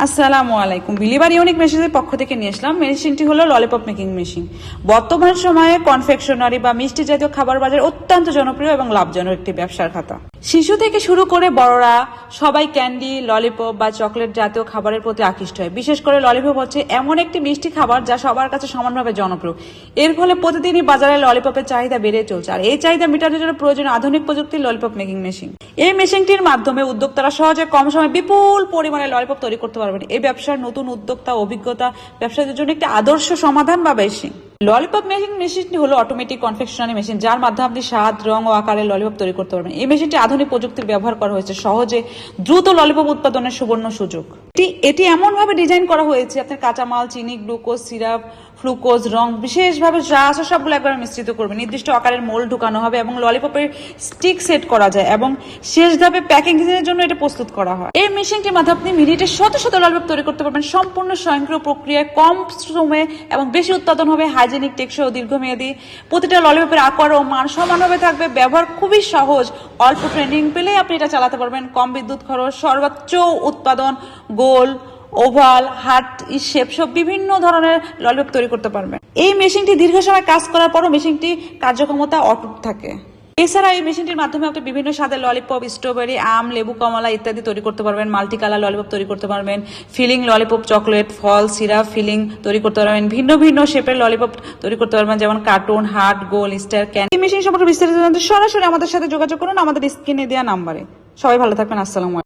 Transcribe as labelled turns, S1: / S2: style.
S1: আসসালামু আলাইকুম। Believer unique মেশিনের পক্ষ থেকে নিয়ে আসলাম। মেশিনটি হলো ললিপপ মেকিং মেশিন। বর্তমান সময়ে কনফেকশনারি বা মিষ্টি জাতীয় খাবার বাজারে অত্যন্ত জনপ্রিয় এবং লাভজনক একটি ব্যবসার খাতা। শিশু থেকে শুরু করে বড়রা সবাই ক্যান্ডি, ললিপপ বা চকলেট জাতীয় খাবারের প্রতি আকৃষ্ট হয়। বিশেষ করে ললিপপ হচ্ছে এমন একটি মিষ্টি খাবার যা সবার কাছে সমানভাবে জনপ্রিয়। এর ফলে প্রতিদিনই বাজারে ললিপপের চাহিদা বেড়ে চলছে, আর এই চাহিদা মেটানোর জন্য প্রয়োজনীয় আধুনিক প্রযুক্তির ললিপপ মেকিং মেশিন। এই মেশিনটির মাধ্যমে উদ্যোক্তারা সহজে কম সময়ে বিপুল পরিমাণে ললিপপ তৈরি করতে পারবেন। এই ব্যবসার নতুন উদ্যোক্তা অভিজ্ঞতা ব্যবসায়ীদের জন্য একটি আদর্শ সমাধান বা মেশিন। ললিপপ মেকিং মেশিনটি হলো অটোমেটিক কনফেকশনারি মেশিন, যার মাধ্যমে আপনি স্বাদ, রং ও আকারে ললিপপ তৈরি করতে পারবেন। এই মেশিনটি আধুনিক প্রযুক্তির ব্যবহার করা হয়েছে সহজে দ্রুত ললিপপ উৎপাদনের সুবর্ণ সুযোগ। এটি এমন ভাবে ডিজাইন করা হয়েছে আপনার কাঁচামাল, চিনি, গ্লুকোজ, সিরাপ, ফ্লুকোজ, রং বিশেষভাবে যা আছে সবগুলো একবার মিশ্রিত করবে। নির্দিষ্ট আকারের মোল্ড ঢুকানো হবে এবং ললিপপের স্টিক সেট করা যায় এবং শেষ ধাপে প্যাকিং এর জন্য এটা প্রস্তুত করা হয়। এই মেশিনটির মাধ্যমে আপনি মিনিটে শত শত ললিপপ তৈরি করতে পারবেন সম্পূর্ণ স্বয়ংক্রিয় প্রক্রিয়ায়, কম শ্রমে এবং বেশি উৎপাদন হবে, হাইজেনিক, টেকসই ও দীর্ঘমেয়াদী। প্রতিটা ললিপপের আকার ও মান সমানভাবে থাকবে, ব্যবহার খুবই সহজ। অল্প ট্রেনিং পেলে আপনি এটা চালাতে পারবেন। কম বিদ্যুৎ খরচ, সর্বোচ্চ উৎপাদন, গোল, ওভাল, হার্ট শেপ সব বিভিন্ন ধরনের ললিপপ তৈরি করতে পারবেন। এই মেশিনটি দীর্ঘ সময় কাজ করার পরও মেশিনটি কার্যক্ষমতা অটুট থাকে। এছাড়া এই মেশিনটির মাধ্যমে আপনি বিভিন্ন স্বাদের ললিপপ, স্ট্রবেরি, আম, লেবু, কমলা ইত্যাদি তৈরি করতে পারবেন। মাল্টি কালার ললিপপ তৈরি করতে পারবেন। ফিলিং ললিপপ, চকলেট, ফল, সিরাপ ফিলিং তৈরি করতে পারবেন। ভিন্ন ভিন্ন শেপের ললিপপ তৈরি করতে পারবেন, যেমন কার্টুন, হার্ট, গোল, স্টার, ক্যান্ডি। এই মেশিন সম্পর্কে বিস্তারিত জানতে সরাসরি আমাদের সাথে যোগাযোগ করুন আমাদের স্ক্রিনে দেওয়া নাম্বারে। সবাই ভালো থাকবেন। আসসালামু আলাইকুম।